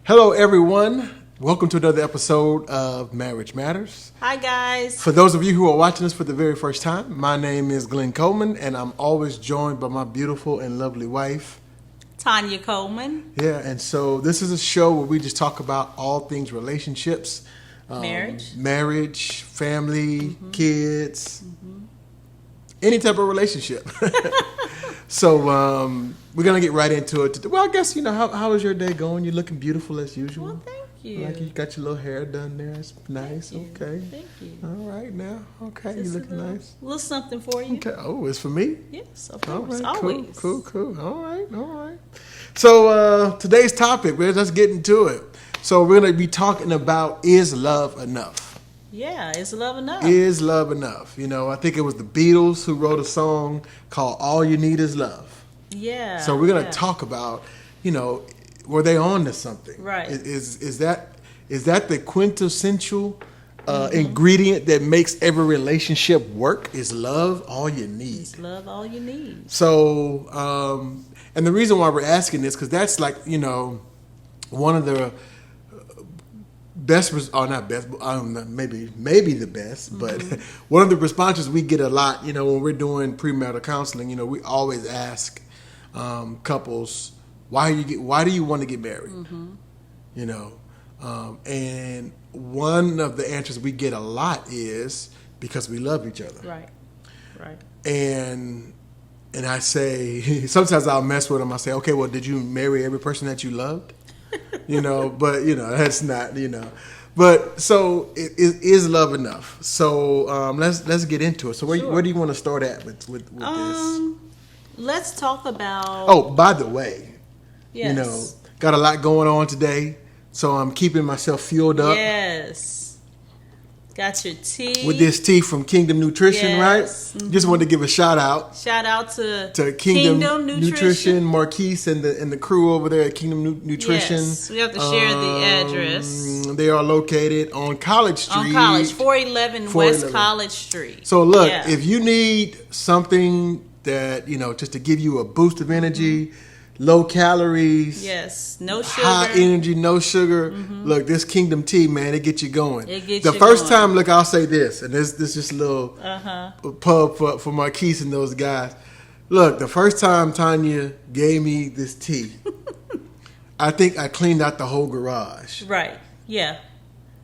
Hello, everyone. Welcome to another episode of Marriage Matters. Hi, guys. For those of you who are watching us for the very first time, my name is Glenn Coleman, and I'm always joined by my beautiful and lovely wife, Tanya Coleman. Yeah, and so this is a show where we just talk about all things relationships, marriage, family, kids, any type of relationship. So we're going to get right into it. Well, I guess, how is your day going? You're looking beautiful as usual. Well, thank you. Like you got your little hair done there. It's nice. Thank Okay. Thank you. All right now. Okay, Just you looking nice. A little something for you. Okay. Oh, it's for me? Yes, of All course. right, Always. Cool. All right. So today's topic, let's get into it. So we're going to be talking about, is love enough? Yeah, is love enough? Is love enough? I think it was the Beatles who wrote a song called All You Need Is Love. Yeah. So we're going to talk about, were they on to something? Right. Is that the quintessential ingredient that makes every relationship work? Is love all you need? Is love all you need? So, and the reason why we're asking this, because that's like, one of the best, or not best, I don't know, maybe the best, but one of the responses we get a lot, when we're doing premarital counseling, we always ask couples, why do you want to get married? And one of the answers we get a lot is because we love each other. Right. And I say, sometimes I'll mess with them. I say, okay, well, did you marry every person that you loved? But that's not, But so is love enough? So let's get into it. So where do you want to start at with this? Let's talk about. Oh, by the way, yes. Got a lot going on today, so I'm keeping myself fueled up. Yes. Got your tea. With this tea from Kingdom Nutrition, yes. right? Mm-hmm. Just wanted to give a shout out. Shout out to Kingdom Nutrition, Marquise and the crew over there at Kingdom Nutrition. Yes, we have to share the address. They are located on College Street. 411 West College Street. So look, if you need something that, just to give you a boost of energy, low calories. Yes, no sugar. High energy, no sugar. Look, this Kingdom Tea, man, it gets you going. It gets the you first going. time, look, I'll say this, and this is just a little pub for Marquise and those guys. Look, the first time Tanya gave me this tea, I think I cleaned out the whole garage. Right, yeah.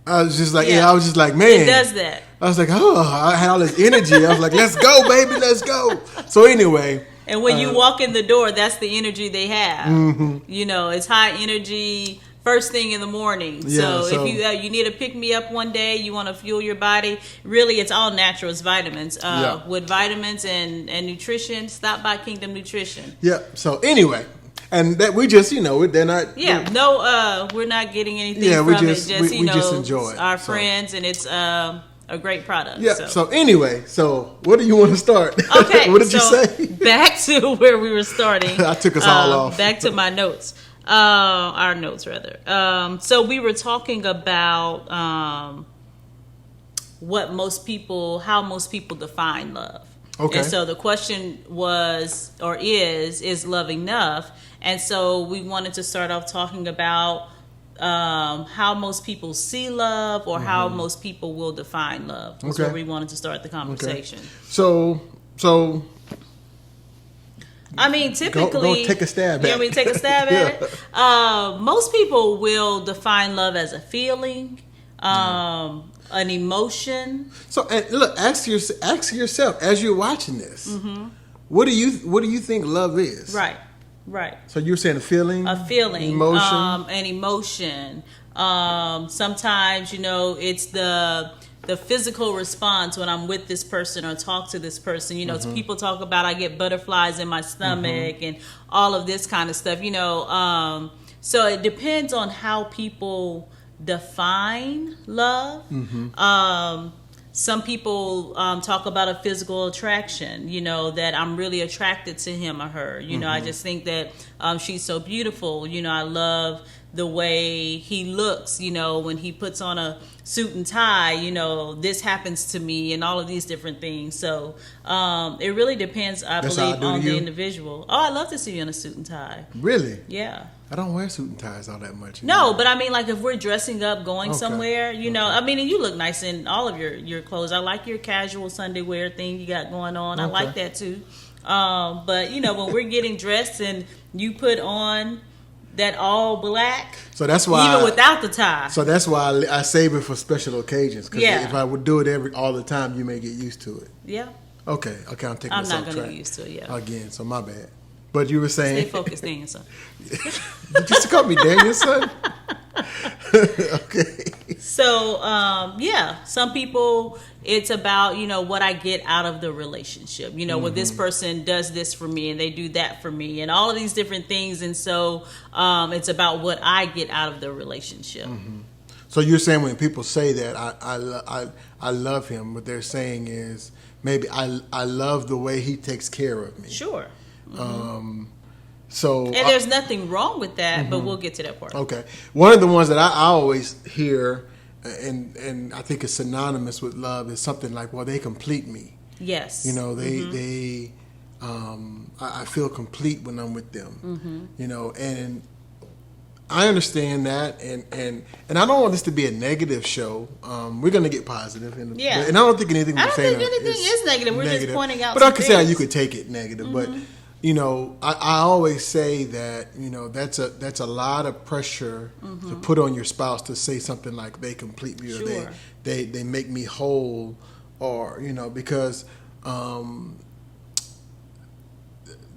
I was just like, man. It does that. I was like, I had all this energy. I was like, let's go, baby, let's go. So anyway. And when you walk in the door, that's the energy they have. It's high energy first thing in the morning. Yeah, so if you need to pick me up one day, you want to fuel your body. Really, it's all natural. It's vitamins. With vitamins and nutrition, stop by Kingdom Nutrition. Yeah. So anyway, and that we just, they're not. Yeah. We're not getting anything from it. Just we just enjoy it. Our friends, and it's a great product. Yeah. So anyway, what do you want to start? Okay. What did you say? Back to where we were starting. I took us all off. Back to my notes. Our notes, rather. So we were talking about how most people define love. Okay. And so the question was, or is love enough? And so we wanted to start off talking about how most people see love, or how most people will define love. That's where we wanted to start the conversation. Okay. So I mean, typically, go take a stab at it. You want me to take a stab at it? Most people will define love as a feeling, an emotion. So look, ask yourself as you're watching this. What do you think love is? Right. So you're saying a feeling, emotion, an emotion. Sometimes it's the physical response when I'm with this person or talk to this person. People talk about I get butterflies in my stomach and all of this kind of stuff. So it depends on how people define love. Some people talk about a physical attraction, that I'm really attracted to him or her. I just think that she's so beautiful. I love the way he looks, when he puts on a suit and tie, this happens to me, and all of these different things. So it really depends, I believe, on the individual. Oh, I love to see you in a suit and tie. Really? Yeah. I don't wear suit and ties all that much. No, but I mean, like if we're dressing up, going somewhere, I mean, and you look nice in all of your clothes. I like your casual Sunday wear thing you got going on. I like that too. But when we're getting dressed and you put on that all black, so that's why even without the tie. So that's why I save it for special occasions. Because if I would do it all the time, you may get used to it. Yeah. Okay. I'm taking. I'm not going to get used to it. Yeah. Again, so my bad. But you were saying, stay focused, Danielson. Did you call me Danielson? Okay. So some people, it's about what I get out of the relationship. When this person does this for me and they do that for me, and all of these different things, and so it's about what I get out of the relationship. Mm-hmm. So you're saying when people say that I love him, what they're saying is maybe I love the way he takes care of me. Sure. Mm-hmm. And there's nothing wrong with that, but we'll get to that part. Okay. One of the ones that I always hear, and I think is synonymous with love, is something like, well, they complete me. Yes. I feel complete when I'm with them. Mm-hmm. And I understand that, and I don't want this to be a negative show. We're going to get positive. And I don't think anything we're saying is negative. We're just pointing out But I can see how you could take it negative. Mm-hmm. But I always say that that's a lot of pressure to put on your spouse to say something like they complete me, or they make me whole, or because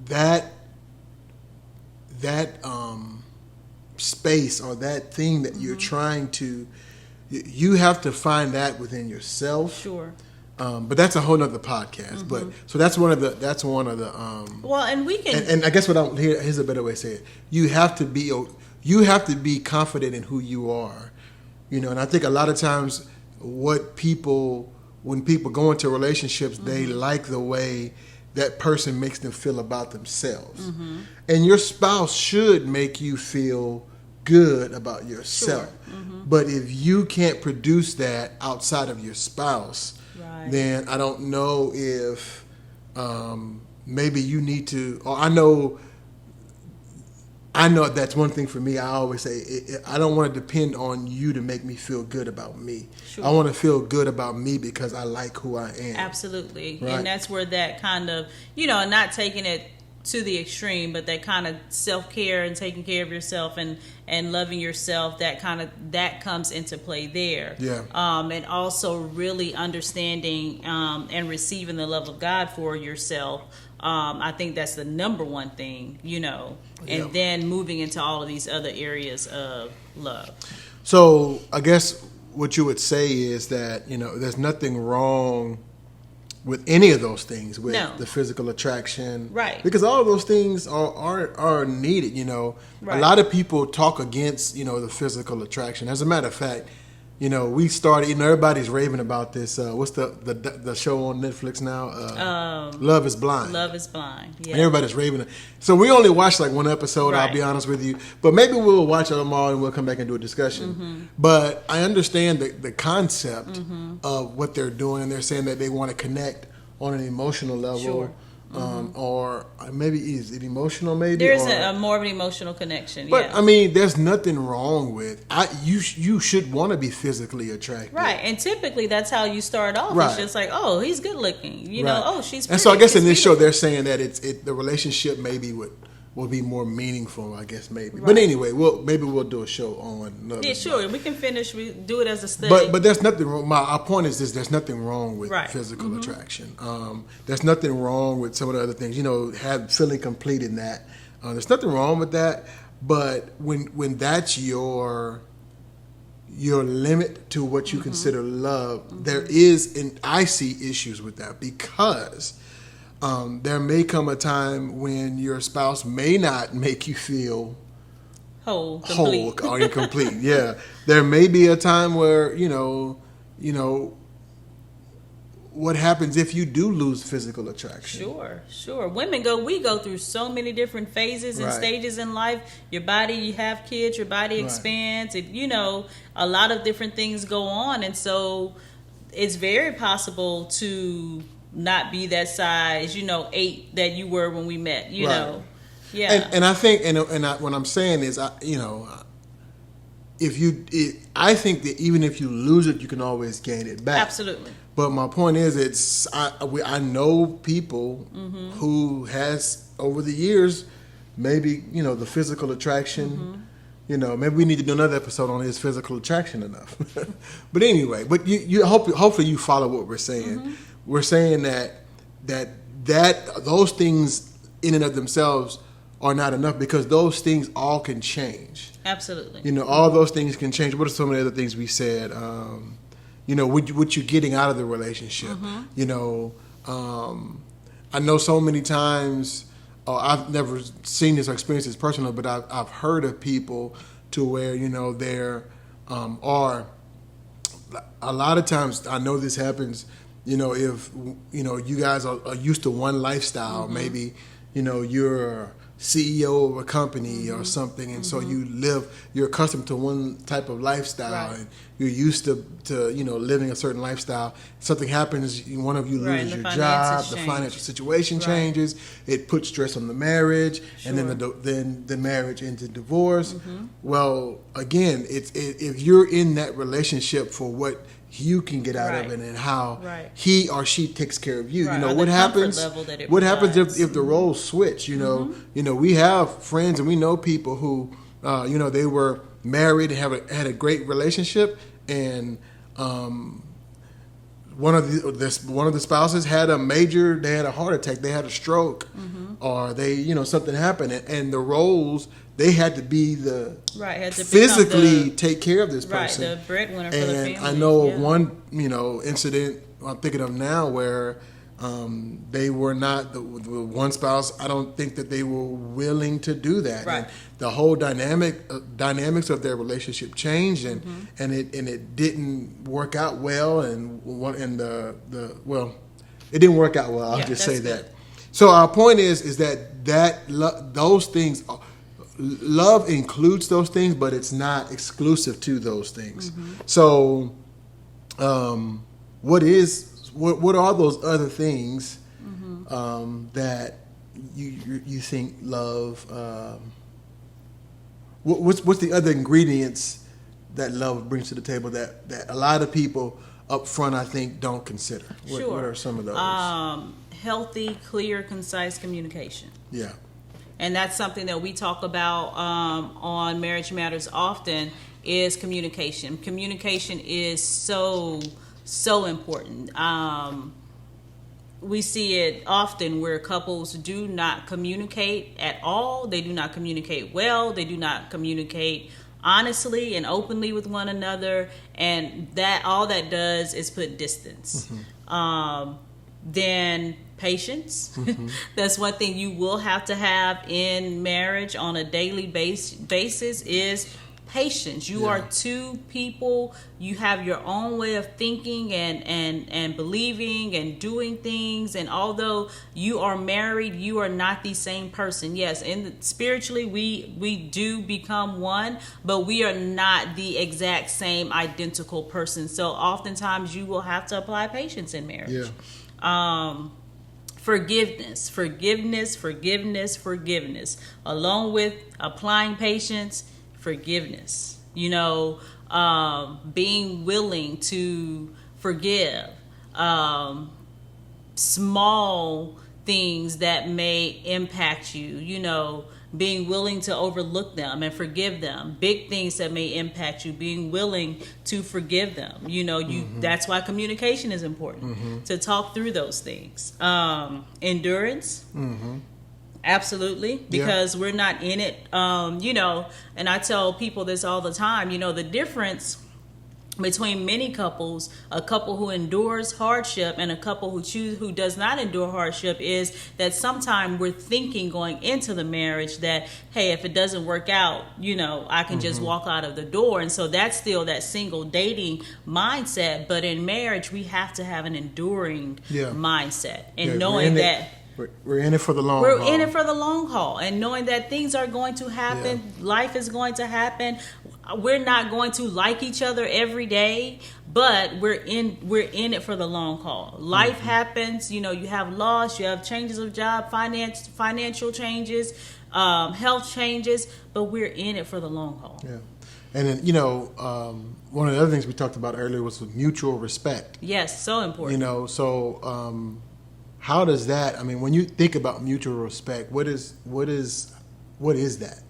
that space or that thing that you're trying to, you have to find that within yourself. Sure. But that's a whole nother podcast. Mm-hmm. But so that's one of the. Well, and we can. And I guess here's a better way to say it. You have to be confident in who you are, And I think a lot of times, when people go into relationships, they like the way that person makes them feel about themselves, and your spouse should make you feel good about yourself. Sure. But if you can't produce that outside of your spouse, then I don't know if maybe you need to. Or I know that's one thing for me. I always say I don't want to depend on you to make me feel good about me. Sure. I want to feel good about me because I like who I am. Absolutely. Right? And that's where that kind of, not taking it to the extreme, but that kind of self-care and taking care of yourself and loving yourself, that comes into play there. Yeah. And also really understanding and receiving the love of God for yourself. I think that's the number one thing, and then moving into all of these other areas of love. So I guess what you would say is that, there's nothing wrong with any of those things, with the physical attraction. Right. Because all of those things are needed, Right. A lot of people talk against, the physical attraction. As a matter of fact, we started, everybody's raving about this. What's the show on Netflix now? Love is Blind. Love is Blind. Yeah. And everybody's raving. So we only watched like one episode, right. I'll be honest with you. But maybe we'll watch them all and we'll come back and do a discussion. But I understand the concept of what they're doing. And they're saying that they want to connect on an emotional level. Sure. Or maybe is it emotional? Maybe there's a more of an emotional connection. But I mean, there's nothing wrong with you should want to be physically attracted, right? And typically, that's how you start off. Right. It's just like, oh, he's good looking, right. Oh, she's pretty. And so I guess in this show, they're saying that the relationship maybe will be more meaningful. I guess maybe. Right. But anyway, we'll do a show on. Yeah, sure. We can finish. We do it as a study. But there's nothing wrong. Our point is this: there's nothing wrong with physical attraction. There's nothing wrong with some of the other things. Feeling complete in that. There's nothing wrong with that. But when that's your limit to what you consider love, there is, and I see issues with that because. There may come a time when your spouse may not make you feel whole or incomplete. Yeah, there may be a time where what happens if you do lose physical attraction? Sure. We go through so many different phases and Right. stages in life. Your body, you have kids, your body Right. expands. A lot of different things go on, and so it's very possible to not be that size, 8 that you were when we met. You Right. know, yeah. And I think, what I'm saying is, I think that even if you lose it, you can always gain it back. Absolutely. But my point is, I know people who has over the years, maybe the physical attraction. Maybe we need to do another episode on is physical attraction enough. But anyway, hopefully you follow what we're saying. We're saying that those things in and of themselves are not enough, because those things all can change. Absolutely. All those things can change. What are some of the other things we said? What you're getting out of the relationship. I know so many times, I've never seen this or experienced this personally, but I've heard of people to where, there are, a lot of times, I know this happens, if, you guys are used to one lifestyle, maybe, you're CEO of a company or something, and so you're accustomed to one type of lifestyle, Right. and you're used to living a certain lifestyle. Something happens, one of you Right, loses and your the job, finances the change. financial situation Right. changes, it puts stress on the marriage, and then Sure. then the marriage into divorce. Well, again, if you're in that relationship for what you can get out of Right. it and how Right. he or she takes care of you. Right, or What the comfort happens? level that it What happens provides. if the roles switch? We have friends and we know people who, they were married and had a great relationship, and one of the spouses had they had a heart attack, they had a stroke, or something happened, and the roles, they had to be Right, had to physically become take care of this right, person. the breadwinner for the family. And I know of yeah. one, incident I'm thinking of now where they were not the one spouse. I don't think that they were willing to do that. Right. And the whole dynamics of their relationship changed, and it didn't work out well. And it didn't work out well. I'll Yeah, just say that's that. So our point is that those things. Love includes those things, but it's not exclusive to those things. So, what are those other things that you think love? What's the other ingredients that love brings to the table that a lot of people up front, I think, don't consider? Sure. What are some of those? Healthy, clear, concise communication. Yeah. And that's something that we talk about on Marriage Matters often, is communication. Communication is so important. We see it often where couples do not communicate at all. They do not communicate well. They do not communicate honestly and openly with one another. And that all that does is put distance. Then patience. That's one thing you will have to have in marriage on a daily basis is patience. You are two people. You have your own way of thinking and believing and doing things. And although you are married, you are not the same person. Yes, and spiritually we do become one, but we are not the exact same identical person. So oftentimes you will have to apply patience in marriage. Forgiveness. Along with applying patience, forgiveness. Being willing to forgive small things that may impact you, being willing to overlook them and forgive them. Big things that may impact you, being willing to forgive them. That's why communication is important, to talk through those things. Endurance. Absolutely, because we're not in it, and I tell people this all the time, the difference between many couples, a couple who endures hardship and a couple who does not endure hardship, is that sometimes we're thinking going into the marriage that, hey, if it doesn't work out, I can just walk out of the door. And so that's still that single dating mindset. But in marriage, we have to have an enduring mindset, and knowing that we're in it for the long haul. We're in it for the long haul, and knowing that things are going to happen, life is going to happen. We're not going to like each other every day, but we're in it for the long haul. Life happens, you have loss, you have changes of job, financial changes, health changes, but we're in it for the long haul. Yeah. And then, one of the other things we talked about earlier was mutual respect. Yes, so important. How does that, when you think about mutual respect, what is that?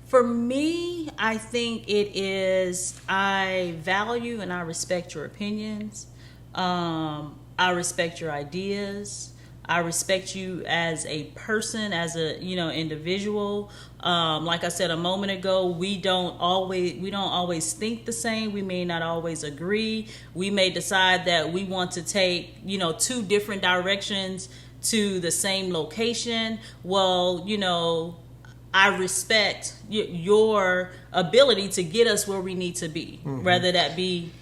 For me, I think it is, I value and I respect your opinions. I respect your ideas. I respect you as a person, as a individual. Like I said a moment ago, we don't always think the same. We may not always agree. We may decide that we want to take two different directions to the same location. Well, I respect your ability to get us where we need to be, whether that be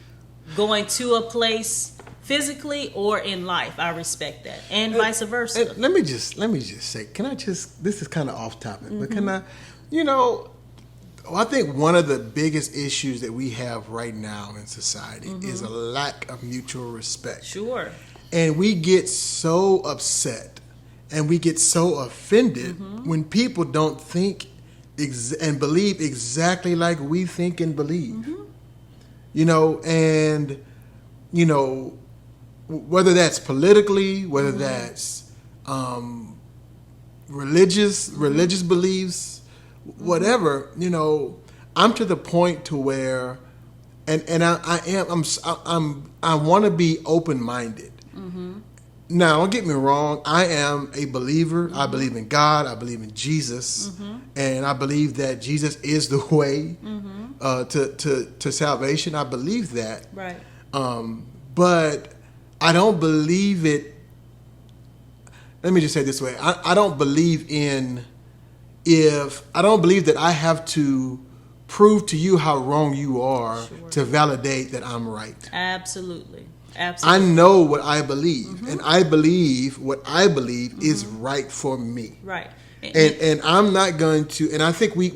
going to a place physically or in life. I respect that, and vice versa. Let me just say, this is kind of off topic, but can I, I think one of the biggest issues that we have right now in society is a lack of mutual respect. Sure. And we get so upset and we get so offended when people don't think and believe exactly like we think and believe. Whether that's politically, whether that's religious beliefs, whatever, I'm to the point to where, and I want to be open-minded. Now, don't get me wrong. I am a believer. I believe in God. I believe in Jesus, and I believe that Jesus is the way to salvation. I believe that. Right. But I don't believe it. Let me just say it this way. I don't believe I don't believe that I have to prove to you how wrong you are to validate that I'm right. Absolutely. I know what I believe, and I believe what I believe is right for me. Right. And I'm not going to, and I think we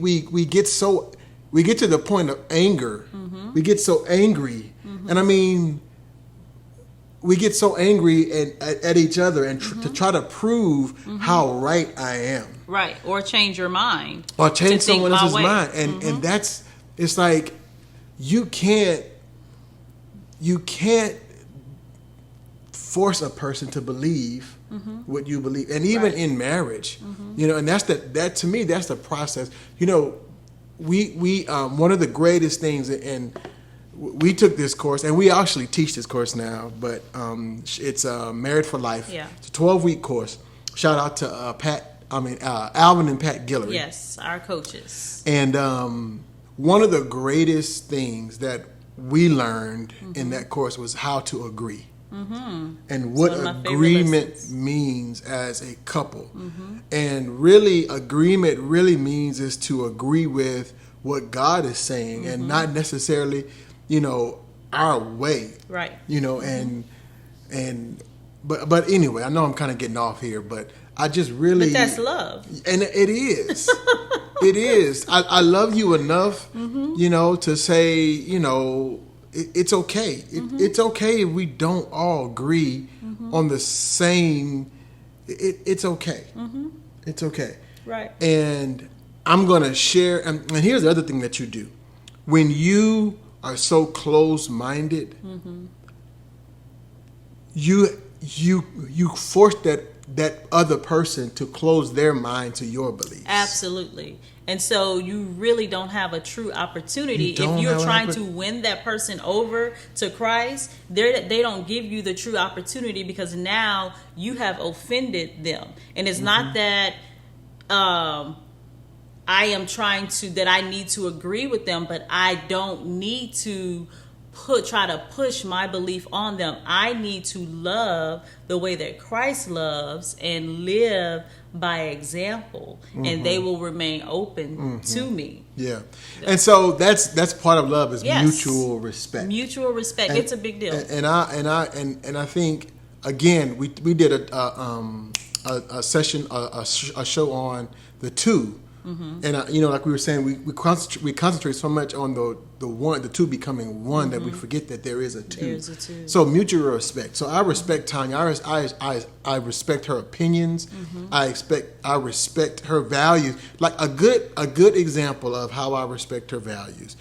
get to the point of anger. We get so angry. And we get so angry at each other and to try to prove how right I am. Right. Or change your mind. Or change someone else's mind. And that's, it's like, you can't force a person to believe what you believe. And even in marriage, and that to me, that's the process. We one of the greatest things, and we took this course, and we actually teach this course now, but it's Married for Life. Yeah. It's a 12-week course. Shout out to Alvin and Pat Guillory. Yes, our coaches. And one of the greatest things that we learned in that course was how to agree. And what agreement means as a couple. And really, agreement really means is to agree with what God is saying and not necessarily, our way. Right. But anyway, I know I'm kind of getting off here, but I just really... But that's love. And it is. It is. I love you enough, to say, it's okay. It's okay if we don't all agree on the same... It's okay. It's okay. Right. And I'm going to share... And here's the other thing that you do. When you are so close-minded, you force that other person to close their mind to your beliefs. Absolutely. And so you really don't have a true opportunity. If you're trying to win that person over to Christ, they don't give you the true opportunity, because now you have offended them. And it's not that I am trying to, that I need to agree with them, but I don't need to try to push my belief on them. I need to love the way that Christ loves and live by example, and they will remain open to me. Yeah. And so that's part of love is mutual respect. Mutual respect. And, it's a big deal. And I think again we did a session a show on the two. And like we were saying, we concentrate so much on the one, the two becoming one, that we forget that there is a two. There's a two. So mutual respect. So I respect Tanya. I respect her opinions. I respect her values. Like a good example of how I respect her values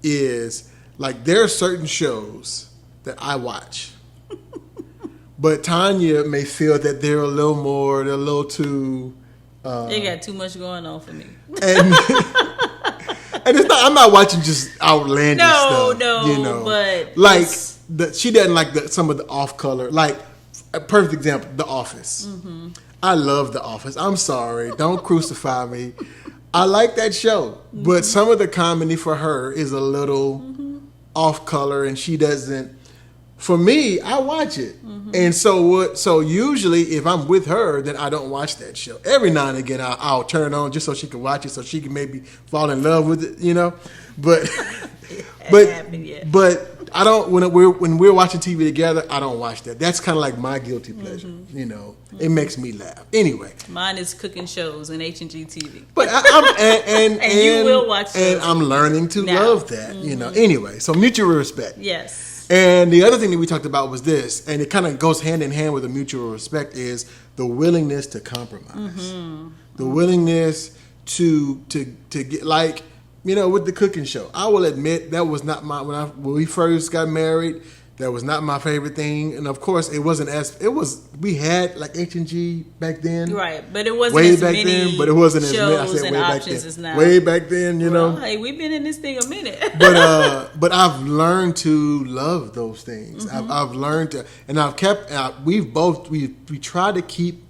is like there are certain shows that I watch, but Tanya may feel that they're a little too. They got too much going on for me. And it's not. I'm not watching just outlandish stuff. No, but like she doesn't like some of the off color. Like a perfect example, The Office. I love The Office. I'm sorry, don't crucify me. I like that show, but some of the comedy for her is a little off color, and she doesn't. For me, I watch it. And so usually if I'm with her, then I don't watch that show. Every now and again, I'll turn it on just so she can watch it, so she can maybe fall in love with it, But but I don't, when we're watching TV together, I don't watch that. That's kind of like my guilty pleasure, It makes me laugh. Anyway. Mine is cooking shows and H&G TV. But and you will watch those. And I'm learning to love that, Anyway, so mutual respect. Yes. And the other thing that we talked about was this, and it kind of goes hand in hand with the mutual respect, is the willingness to compromise. The willingness to get, like, with the cooking show. I will admit that was not when we first got married, that was not my favorite thing. And of course, we had like H&G back then. Right, but it wasn't way as back many then, but it wasn't as many. I shows said and way back options then. as now. Way back then, Hey, we've been in this thing a minute. But I've learned to love those things. I've learned to, and I've kept. We try to keep.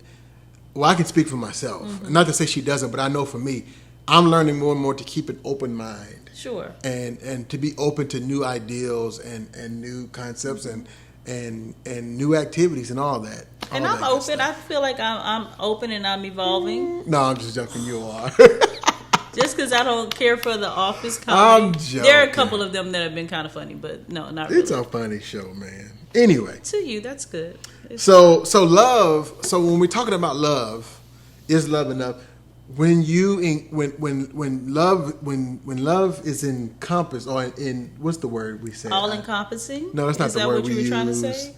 Well, I can speak for myself. Not to say she doesn't, but I know for me, I'm learning more and more to keep an open mind. Sure. And to be open to new ideals and new concepts and new activities and all that. And I'm open. I feel like I'm open and I'm evolving. No, I'm just joking. You are. Just because I don't care for The Office comedy. I'm joking. There are a couple of them that have been kind of funny, but no, not really. It's a funny show, man. Anyway. To you, that's good. So love. So when we're talking about love, is love enough? When love is encompassed, or in what's the word we say? All encompassing? No, that's not the word we use. Is that what you were trying to say?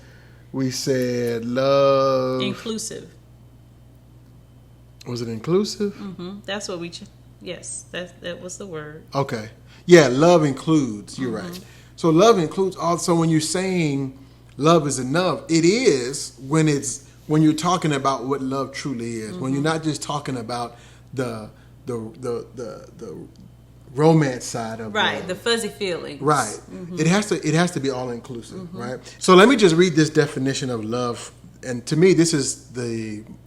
We said love. Inclusive. Was it inclusive? That's what we. Yes, that was the word. Okay. Yeah, love includes. You're right. So love includes also. When you're saying love is enough, it is when you're talking about what love truly is. When you're not just talking about the romance side of love. The fuzzy feelings. Right. It has to be all inclusive, right? So let me just read this definition of love, and to me this is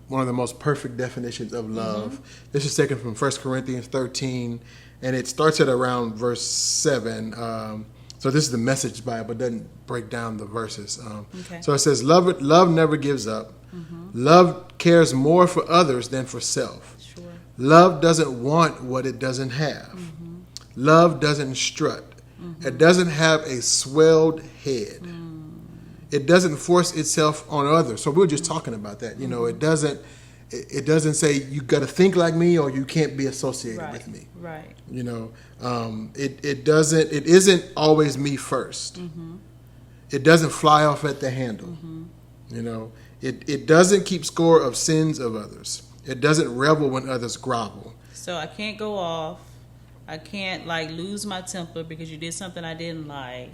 one of the most perfect definitions of love. This is taken from 1 Corinthians 13, and it starts at around verse 7. So this is the Message Bible. It doesn't break down the verses. So it says, love never gives up. Love cares more for others than for self. Love doesn't want what it doesn't have. Love doesn't strut. It doesn't have a swelled head. It doesn't force itself on others. So we were just talking about that. It doesn't say you got to think like me or you can't be associated with me. Right. It isn't always me first. It doesn't fly off at the handle. It doesn't keep score of sins of others. It doesn't revel when others grovel. So I can't go off. I can't lose my temper because you did something I didn't like.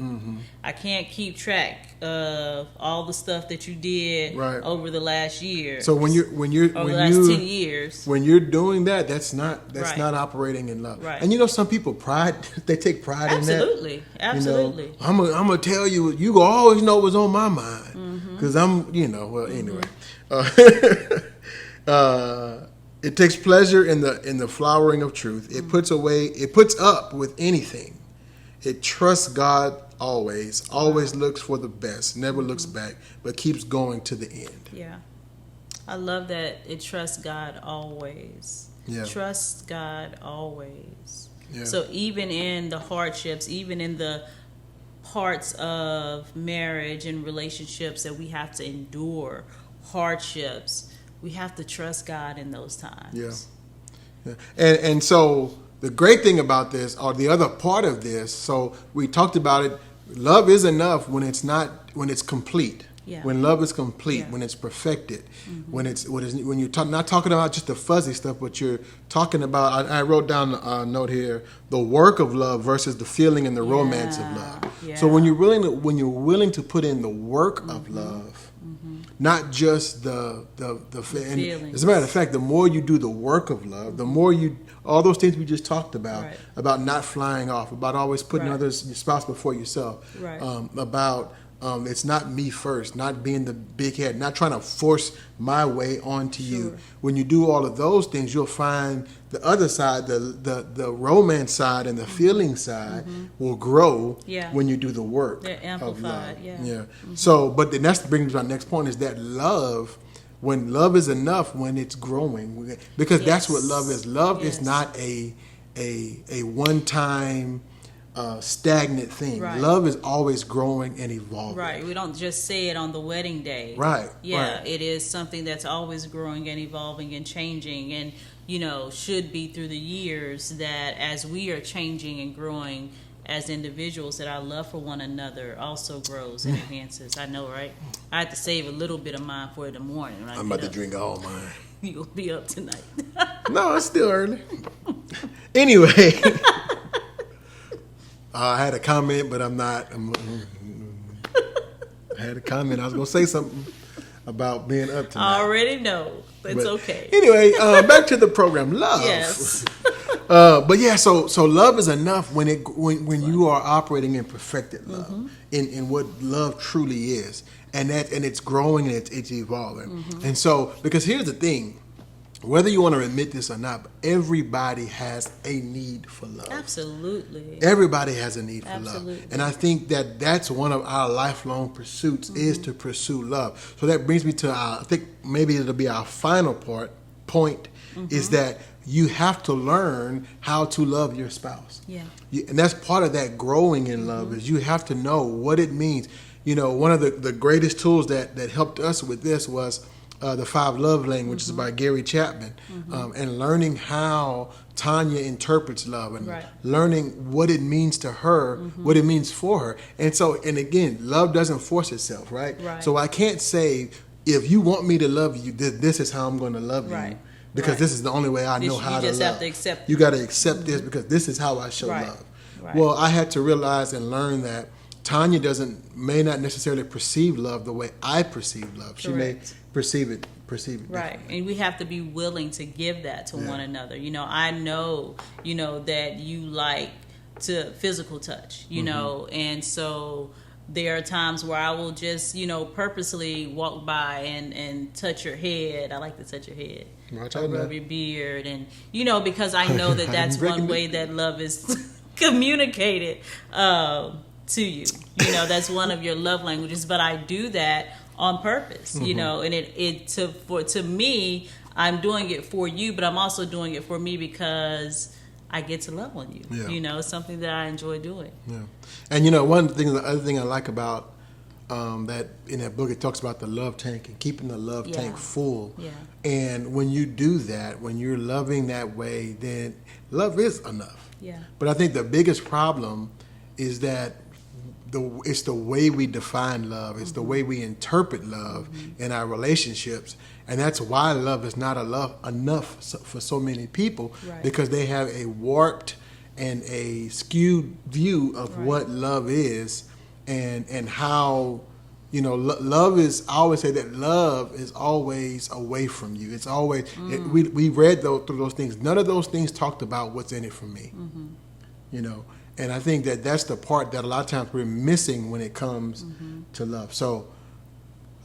I can't keep track of all the stuff that you did over the last year. So when you're over the last 10 years, when you're doing that, that's not operating in love. Right. And some people they take pride in that. Absolutely. I'm gonna tell you, you always know what's on my mind because I'm anyway. It takes pleasure in the flowering of truth. It puts up with anything. It trusts God always looks for the best, never looks back, but keeps going to the end. Yeah. I love that it trusts God always. Yeah. Trust God always. Yeah. So even in the hardships, even in the parts of marriage and relationships that we have to endure hardships, we have to trust God in those times. Yeah. And so the great thing about this, or the other part of this, so we talked about it, love is enough when it's complete. Yeah. When love is complete, Yeah. when it's perfected, when you're not talking about just the fuzzy stuff, but you're talking about. I wrote down a note here: the work of love versus the feeling and the romance of love. Yeah. So when you're willing to put in the work of love, not just the feelings. as a matter of fact, the more you do the work of love, the more you all those things we just talked about, Right. about not flying off, about always putting Right. others, your spouse before yourself, Right. about it's not me first, not being the big head, not trying to force my way onto you. Sure. When you do all of those things, you'll find the other side, the romance side and the feeling side will grow Yeah. when you do the work. They're amplified, of love. yeah. So, but then that brings me to my next point: is that love. When love is enough, when it's growing, because that's what love is. Love is Yes. not a one time stagnant thing. Right. Love is always growing and evolving. Right. We don't just say it on the wedding day. Right. Yeah. Right. It is something that's always growing and evolving and changing, and should be through the years, that as we are changing and growing as individuals, that our love for one another also grows and enhances. I know, right? I had to save a little bit of mine for the morning. When I I'm get about to up. drink all mine. You'll be up tonight. No, it's still early. Anyway, I had a comment, but I'm not. I had a comment. I was going to say something about being up tonight. I already know. It's But okay. Anyway, back to the program. Love. Yes. But yeah, so love is enough when you are operating in perfected love, in what love truly is, and it's growing and it's evolving. And so, because here's the thing, whether you want to admit this or not, but everybody has a need for love. Absolutely. Everybody has a need for Absolutely. love. And I think that's one of our lifelong pursuits is to pursue love. So that brings me to I think maybe it'll be our final point is that you have to learn how to love your spouse. Yeah. And that's part of that growing in love is you have to know what it means. One of the greatest tools that helped us with this was the 5 Love Languages by Gary Chapman, and learning how Tanya interprets love and Right. learning what it means to her, what it means for her. And again, love doesn't force itself, right? Right. So I can't say, if you want me to love you, this is how I'm going to love Right. you. Because Right. this is the only way I know You how to just love. have to accept You got to accept this because this is how I show Right. love. Right. Well, I had to realize and learn that Tanya may not necessarily perceive love the way I perceive love. She may Correct. perceive it Right. differently. And we have to be willing to give that to one another. I know, that you like to physical touch, and so there are times where I will just, purposely walk by and touch your head. I like to touch your head. Watch Or out now. rub your beard. And, because I know that that's Breaking one way that love is communicated to you. That's one of your love languages. But I do that on purpose, and to me, I'm doing it for you, but I'm also doing it for me because I get to love on you. Yeah. It's something that I enjoy doing. Yeah. And the other thing I like about that in that book, it talks about the love tank and keeping the love tank full. Yeah. And when you do that, when you're loving that way, then love is enough. Yeah. But I think the biggest problem is that it's the way we define love. It's the way we interpret love in our relationships. And that's why love is not enough for so many people, Right. because they have a warped and a skewed view of Right. what love is and how, love is, I always say that love is always away from you. It's always, we read through those things. None of those things talked about what's in it for me, And I think that's the part that a lot of times we're missing when it comes to love. So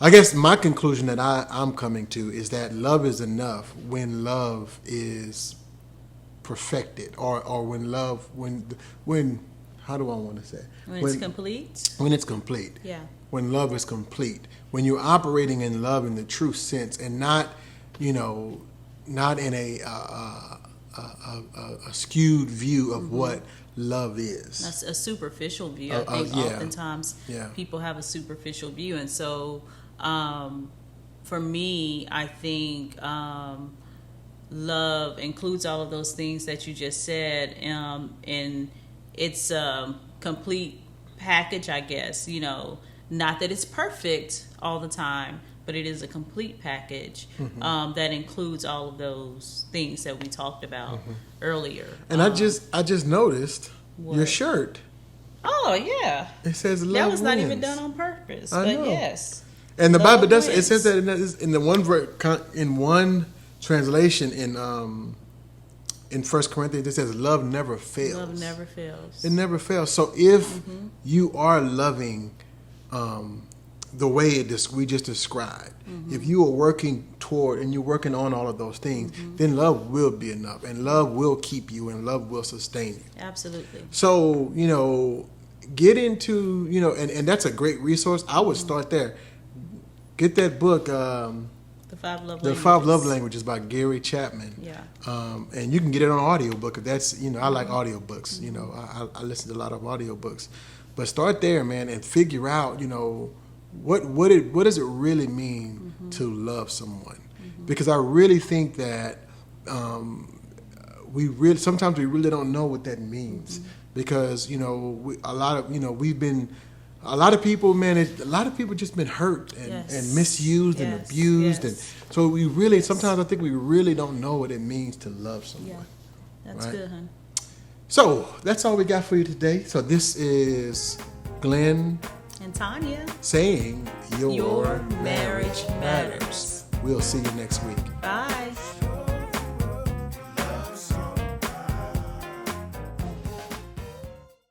I guess my conclusion that I'm coming to is that love is enough when love is perfected, or when how do I want to say? When it's complete? When it's complete. Yeah. When love is complete. When you're operating in love in the true sense and not, not in a skewed view of what love is. That's a superficial view. I think oftentimes people have a superficial view. And so for me, I think love includes all of those things that you just said. And it's a complete package, I guess. Not that it's perfect all the time, but it is a complete package that includes all of those things that we talked about earlier. And I just noticed your shirt. Oh yeah, it says love that was not wins. even done on purpose. I know. Yes, and the love Bible does. wins. It says that in the one translation in 1 Corinthians, it says love never fails. Love never fails. It never fails. So if you are loving the way we just described, if you are working toward and you're working on all of those things, then love will be enough, and love will keep you, and love will sustain you. Absolutely. So, get into, and that's a great resource. I would start there. Get that book, The 5 Love The Languages. 5 Love Languages by Gary Chapman. Yeah. And you can get it on audiobook. That's, I like audiobooks. I listen to a lot of audiobooks. But start there, man, and figure out, what does it really mean to love someone? Because I really think that sometimes we really don't know what that means. Because a lot of people, man, a lot of people just been hurt and misused and abused, and so we really sometimes I think we really don't know what it means to love someone. Yeah, that's good, hon. So that's all we got for you today. So this is Glenn and Tanya saying your marriage matters. We'll see you next week. Bye.